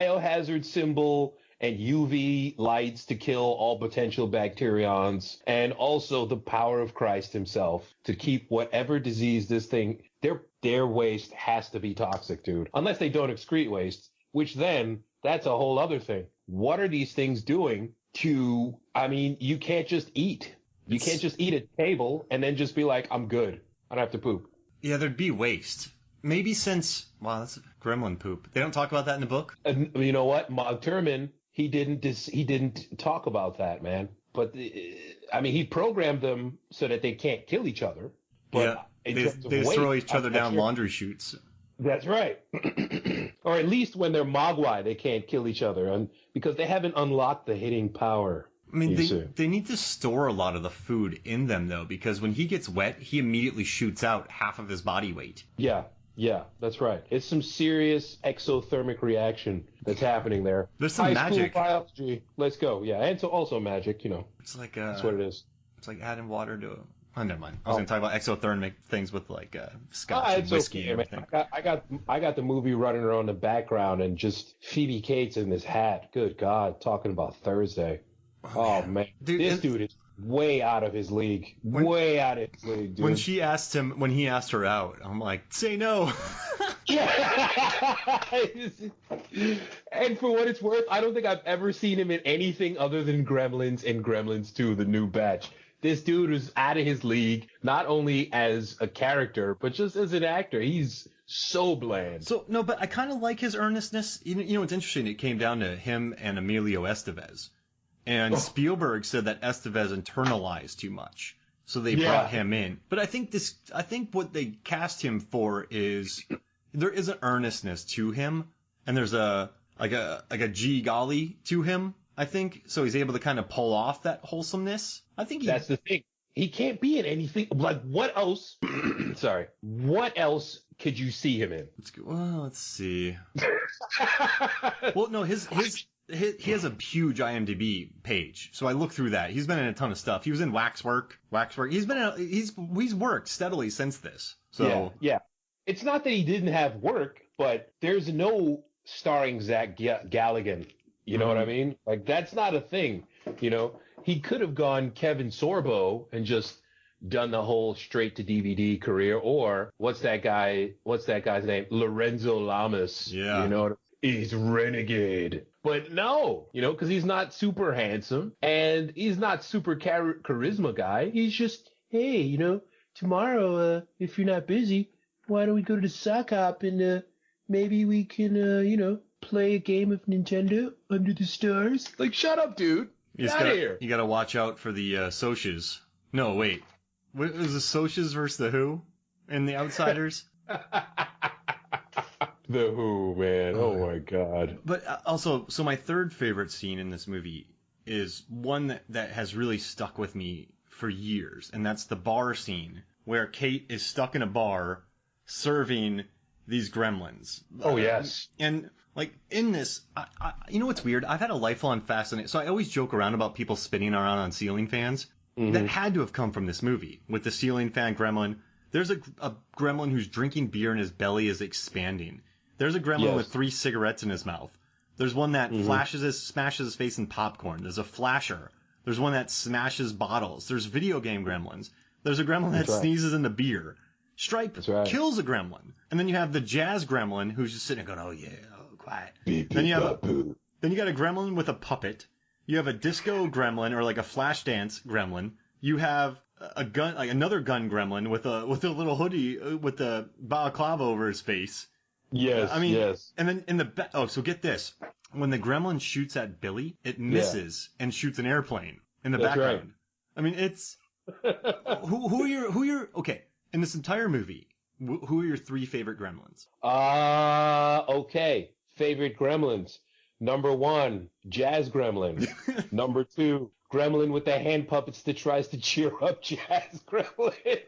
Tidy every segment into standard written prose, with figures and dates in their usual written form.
biohazard symbol and UV lights to kill all potential bacterions, and also the power of Christ himself to keep whatever disease this thing, their waste has to be toxic, dude. Unless they don't excrete waste, which then that's a whole other thing. What are these things doing to, I mean, you can't just eat. You can't just eat at table and then just be like, I'm good. I don't have to poop. Yeah, there'd be waste. Maybe since, wow, that's gremlin poop. They don't talk about that in the book? And you know what? Mog Turman, he didn't talk about that, man. But, I mean, he programmed them so that they can't kill each other. But yeah, they throw each other down laundry chutes. That's right. Or at least when they're Mogwai, they can't kill each other, and because they haven't unlocked the hitting power. I mean, they need to store a lot of the food in them, though, because when he gets wet, he immediately shoots out half of his body weight. Yeah, that's right. It's some serious exothermic reaction that's happening there. There's some magic. High school biology. Let's go. Yeah, and so also magic, you know. It's like that's what it is. It's like adding water to oh, never mind. I was going to talk about exothermic things with like scotch and whiskey and everything. I got the movie running around in the background and just Phoebe Cates in this hat. Good God, talking about Thursday. Oh man. Dude, this dude is way out of his league. Way out of his league, dude. When he asked her out, I'm like, say no. And for what it's worth, I don't think I've ever seen him in anything other than Gremlins and Gremlins 2, the new batch. This dude is out of his league, not only as a character, but just as an actor. He's so bland. So, no, but I kind of like his earnestness. You know, it's interesting. It came down to him and Emilio Estevez. And Spielberg said that Estevez internalized too much. So they brought him in. But I think what they cast him for is there is an earnestness to him. And there's a gee golly to him, I think. So he's able to kind of pull off that wholesomeness. I think that's the thing. He can't be in anything. Like, what else? Sorry. What else could you see him in? Let's see. Well, no, he has a huge IMDb page, so I look through that. He's been in a ton of stuff. He was in Waxwork. He's worked steadily since this. So yeah. It's not that he didn't have work, but there's no starring Zach Galligan. You know what I mean? Like, that's not a thing. You know, he could have gone Kevin Sorbo and just done the whole straight to DVD career, or what's that guy's name? Lorenzo Lamas. Yeah. You know, he's Renegade. But no, you know, because he's not super handsome and he's not super charisma guy. He's just, hey, you know, tomorrow, if you're not busy, why don't we go to the sock hop and maybe we can, you know, play a game of Nintendo under the stars? Like, shut up, dude. Get out of here. You got to watch out for the Socs. No, wait. What was the Socs versus the Who and the Outsiders? The Who, man. Oh my God. But also, so my third favorite scene in this movie is one that has really stuck with me for years, and that's the bar scene where Kate is stuck in a bar serving these gremlins. Oh, yes. And, like, in this, you know what's weird? I've had a lifelong fascination. So I always joke around about people spinning around on ceiling fans. Mm-hmm. That had to have come from this movie with the ceiling fan gremlin. There's a gremlin who's drinking beer and his belly is expanding. There's a gremlin with 3 cigarettes in his mouth. There's one that smashes his face in popcorn. There's a flasher. There's one that smashes bottles. There's video game gremlins. There's a gremlin that sneezes in the beer. Stripe kills a gremlin. And then you have the jazz gremlin who's just sitting there going, oh yeah, oh, quiet. Then you got a gremlin with a puppet. You have a disco gremlin or like a flash dance gremlin. You have a gun, like another gun gremlin with a little hoodie with the balaclava over his face. Yes, I mean, and then in the so get this: when the gremlin shoots at Billy, it misses and shoots an airplane in the background. Right. I mean, it's who are your okay in this entire movie? Who are your 3 favorite gremlins? Okay, favorite gremlins. Number 1, Jazz Gremlin. Number 2, Gremlin with the hand puppets that tries to cheer up Jazz Gremlin.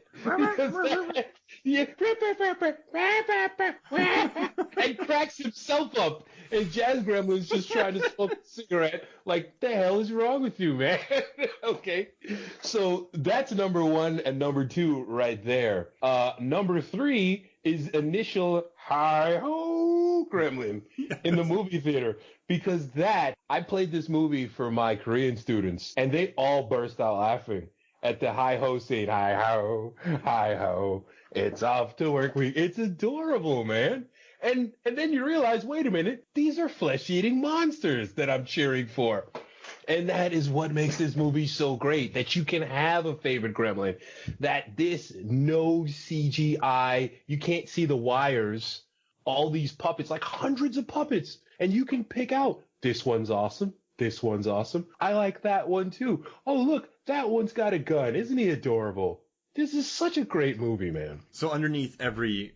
And cracks himself up. And Jazz Gremlin's just trying to smoke a cigarette. Like, the hell is wrong with you, man? Okay. So that's number 1 and number 2 right there. Number 3 is initial hi-ho gremlin in the movie theater because I played this movie for my Korean students and they all burst out laughing at the hi-ho scene. Hi-ho, it's off to work week. It's adorable, man. And then you realize, wait a minute, these are flesh-eating monsters that I'm cheering for. And that is what makes this movie so great, that you can have a favorite gremlin, that this no CGI, you can't see the wires, all these puppets, like hundreds of puppets, and you can pick out, this one's awesome, this one's awesome. I like that one too. Oh, look, that one's got a gun. Isn't he adorable? This is such a great movie, man. So underneath every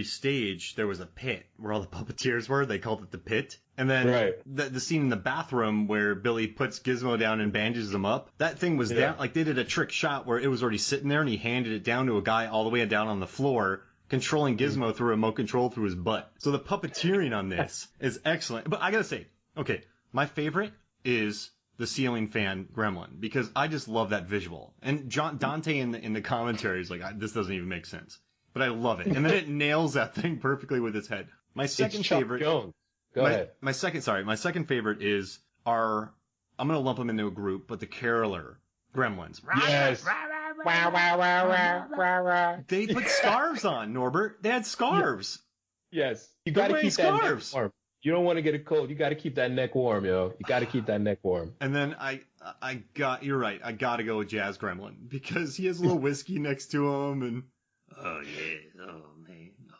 stage, there was a pit where all the puppeteers were. They called it the pit. And then the scene in the bathroom where Billy puts Gizmo down and bandages him up, that thing was down. Like, they did a trick shot where it was already sitting there and he handed it down to a guy all the way down on the floor, controlling Gizmo through a remote control through his butt. So the puppeteering on this is excellent. But I gotta say, okay, my favorite is the ceiling fan gremlin, because I just love that visual. And Dante in the commentary is like, this doesn't even make sense. But I love it. And then it nails that thing perfectly with its head. My second favorite. Jones. Go ahead. My second favorite is I'm going to lump them into a group, but the Caroler Gremlins. Yes. They put scarves on, Norbert. They had scarves. Yes. You got to keep that neck warm. You don't want to get a cold. You got to keep that neck warm, yo. You got to keep that neck warm. And then you're right. I got to go with Jazz Gremlin because he has a little whiskey next to him and. Oh, yeah. Oh, man. No.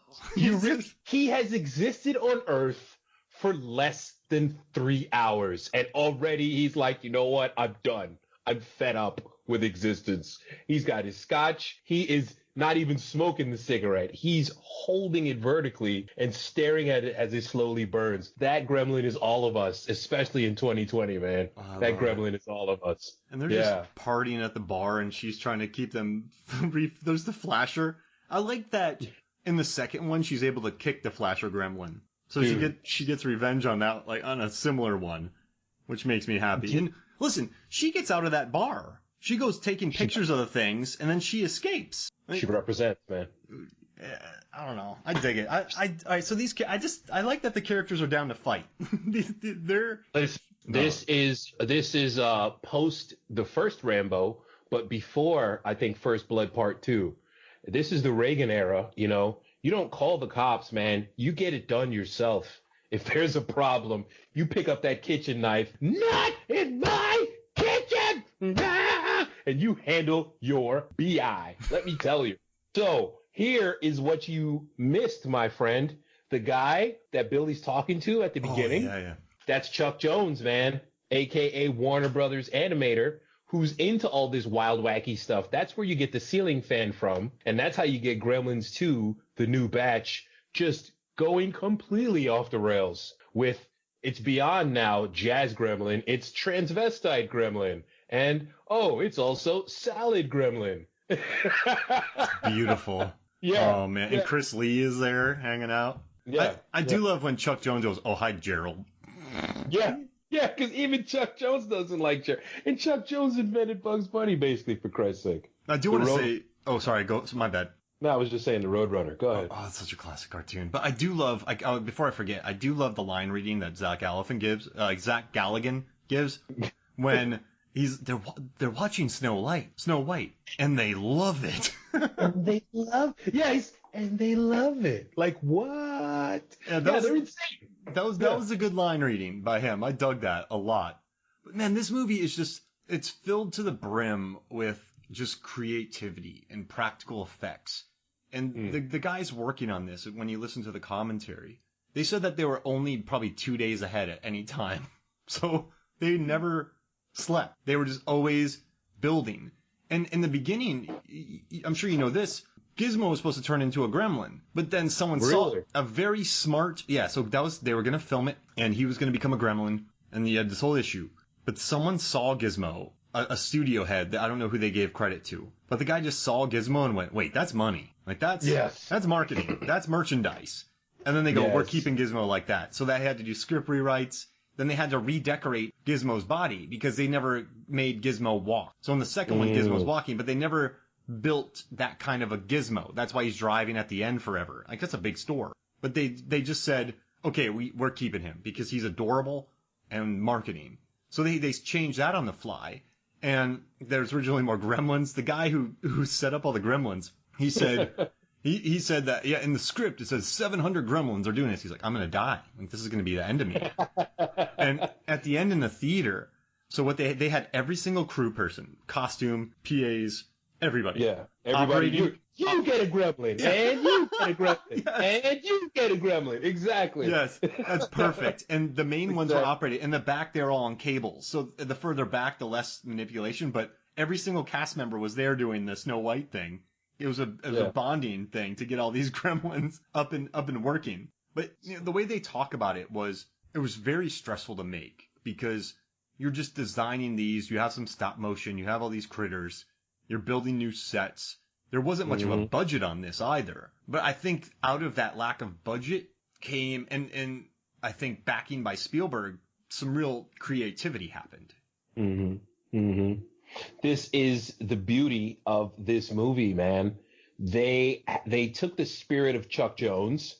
He has existed on Earth for less than 3 hours, and already he's like, you know what? I'm done. I'm fed up with existence. He's got his scotch. He is not even smoking the cigarette. He's holding it vertically and staring at it as it slowly burns. That gremlin is all of us, especially in 2020, man. That gremlin is all of us. And they're just partying at the bar, and she's trying to keep them. There's the flasher. I like that in the second one, she's able to kick the flasher gremlin. So she gets revenge on that, like on a similar one, which makes me happy. And listen, she gets out of that bar. She goes taking pictures of the things, and then she escapes. She represents, man. I don't know. I dig it. So these, I like that the characters are down to fight. This is post the first Rambo, but before I think First Blood Part 2. This is the Reagan era, you know. You don't call the cops, man. You get it done yourself. If there's a problem, you pick up that kitchen knife. Not in my kitchen! And you handle your BI. Let me tell you. So here is what you missed, my friend. The guy that Billy's talking to at the beginning. Yeah. That's Chuck Jones, man, a.k.a. Warner Brothers animator, who's into all this wild, wacky stuff. That's where you get the ceiling fan from. And that's how you get Gremlins 2, the new batch, just going completely off the rails with it's beyond now Jazz Gremlin. It's Transvestite Gremlin. And, it's also Salad Gremlin. Beautiful. Yeah. Oh, man. And Chris Lee is there hanging out. Yeah. I do love when Chuck Jones goes, oh, hi, Gerald. Yeah. Yeah, because even Chuck Jones doesn't like Jerry. And Chuck Jones invented Bugs Bunny, basically, for Christ's sake. I do want to say... Oh, sorry. My bad. No, I was just saying the Roadrunner. Go ahead. Oh, that's such a classic cartoon. But I do love... before I forget, I do love the line reading that Zach Galligan gives when they're watching Snow White, and they love it. And they love... Yes, and they love it. Like, what? They're insane. That was a good line reading by him. I dug that a lot. But man, this movie is just, it's filled to the brim with just creativity and practical effects. And the guys working on this, when you listen to the commentary, they said that they were only probably 2 days ahead at any time. So they never slept. They were just always building. And in the beginning, I'm sure you know this, Gizmo was supposed to turn into a gremlin, but then someone saw a very smart... Yeah, so they were going to film it, and he was going to become a gremlin, and he had this whole issue. But someone saw Gizmo, a studio head that I don't know who they gave credit to, but the guy just saw Gizmo and went, wait, that's money. Like, that's marketing. That's merchandise. And then they go, we're keeping Gizmo like that. So they had to do script rewrites. Then they had to redecorate Gizmo's body because they never made Gizmo walk. So in the second one, Gizmo's walking, but they never built that kind of a Gizmo. That's why he's driving at the end forever. Like, that's a big store. But they just said, okay, we're keeping him because he's adorable and marketing. So they changed that on the fly. And there's originally more gremlins. The guy who set up all the gremlins, he said he said that, yeah, in the script it says 700 gremlins are doing this. He's like, I'm gonna die. Like, this is gonna be the end of me. And at the end in the theater, so what they had every single crew person, costume, PAs, everybody. Yeah, everybody. You get a gremlin, and you get a gremlin, and you get a gremlin. Exactly. Yes, that's perfect. And the main ones were operating. In the back, they're all on cables. So the further back, the less manipulation. But every single cast member was there doing the Snow White thing. It was a bonding thing to get all these gremlins up and working. But the way they talk about it was very stressful to make because you're just designing these. You have some stop motion. You have all these critters. You're building new sets. There wasn't much of a budget on this either. But I think out of that lack of budget came, and I think backing by Spielberg, some real creativity happened. Mm-hmm. Mm-hmm. This is the beauty of this movie, man. They took the spirit of Chuck Jones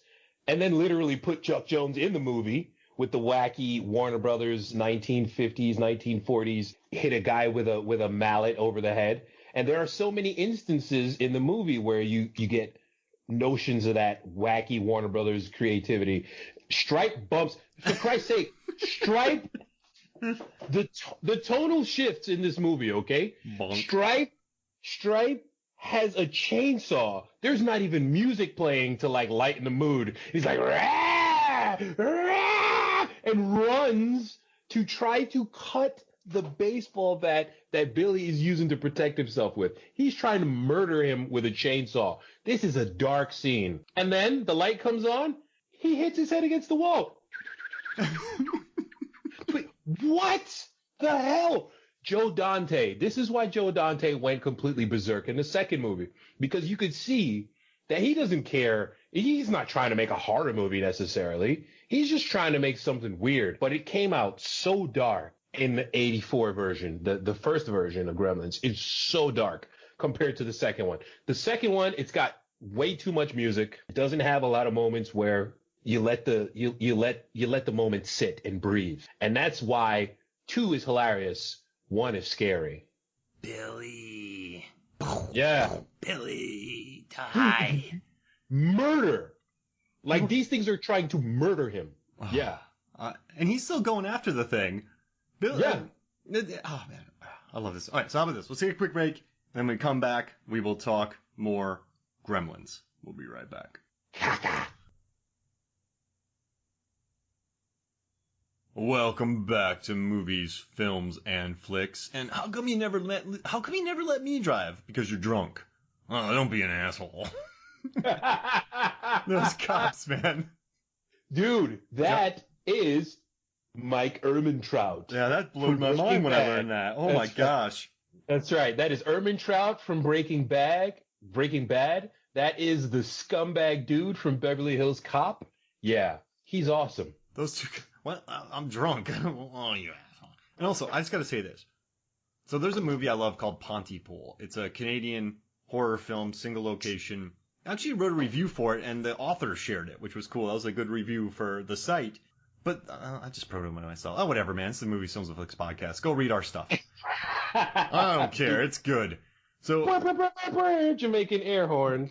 and then literally put Chuck Jones in the movie with the wacky Warner Brothers 1950s, 1940s, hit a guy with a mallet over the head. And there are so many instances in the movie where you get notions of that wacky Warner Brothers creativity. Stripe bumps, for Christ's sake, Stripe, the tonal shifts in this movie, okay? Bonk. Stripe has a chainsaw. There's not even music playing to like lighten the mood. He's like, rah, rah, and runs to try to cut the baseball bat that Billy is using to protect himself with. He's trying to murder him with a chainsaw. This is a dark scene. And then the light comes on. He hits his head against the wall. Wait, what the hell? Joe Dante. This is why Joe Dante went completely berserk in the second movie. Because you could see that he doesn't care. He's not trying to make a horror movie necessarily. He's just trying to make something weird. But it came out so dark. In the 84 version, the first version of Gremlins, it's so dark compared to the second one. The second one, it's got way too much music. It doesn't have a lot of moments where you let the moment sit and breathe. And that's why 2 is hilarious, 1 is scary. Billy. Yeah. Billy, die. Murder. Like these things are trying to murder him. Yeah. And he's still going after the thing. Billy, yeah. Oh, man. I love this. All right, so how about this? We'll take a quick break. Then when we come back, we will talk more Gremlins. We'll be right back. Welcome back to Movies, Films, and Flicks. And how come you never let me drive? Because you're drunk. Oh, don't be an asshole. Those cops, man. Dude, that is Mike Ehrmantraut. Yeah, that blew my mind when I learned that. Oh my gosh. That's right. That is Ehrmantraut from Breaking Bad. That is the scumbag dude from Beverly Hills Cop. Yeah, he's awesome. Those two. Well, I'm drunk. Oh, you asshole. And also, I just got to say this. So there's a movie I love called Pontypool. It's a Canadian horror film, single location. I actually wrote a review for it, and the author shared it, which was cool. That was a good review for the site. But I just wrote it myself. Oh, whatever, man. It's the Movie Films and Flicks podcast. Go read our stuff. I don't care. It's good. So Jamaican air horn.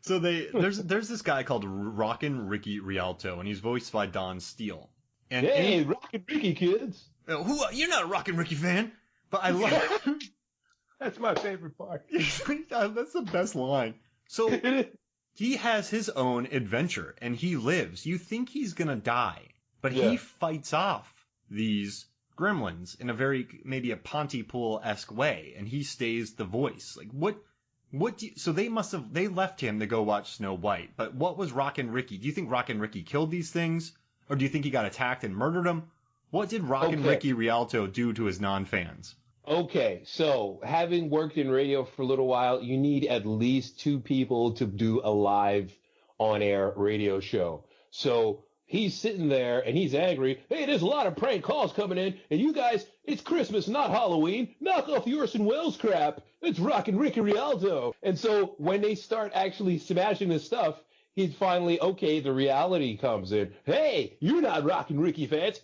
So there's this guy called Rockin' Ricky Rialto, and he's voiced by Don Steele. And hey, Rockin' Ricky kids. You're not a Rockin' Ricky fan, but I love. That's my favorite part. That's the best line. So he has his own adventure, and he lives. You think he's gonna die, but he fights off these gremlins in a very, maybe a Pontypool-esque way, and he stays the voice. Like, so they left him to go watch Snow White, but what was Rockin' Ricky? Do you think Rockin' Ricky killed these things? Or do you think he got attacked and murdered them? What did Rockin' Ricky Rialto do to his non-fans? Okay, so having worked in radio for a little while, you need at least 2 people to do a live on-air radio show. So he's sitting there and he's angry. Hey, there's a lot of prank calls coming in, and you guys, it's Christmas, not Halloween. Knock off the Orson Welles crap. It's Rockin' Ricky Rialto. And so when they start actually smashing this stuff, he's finally, okay, the reality comes in. Hey, you're not rocking Ricky fans.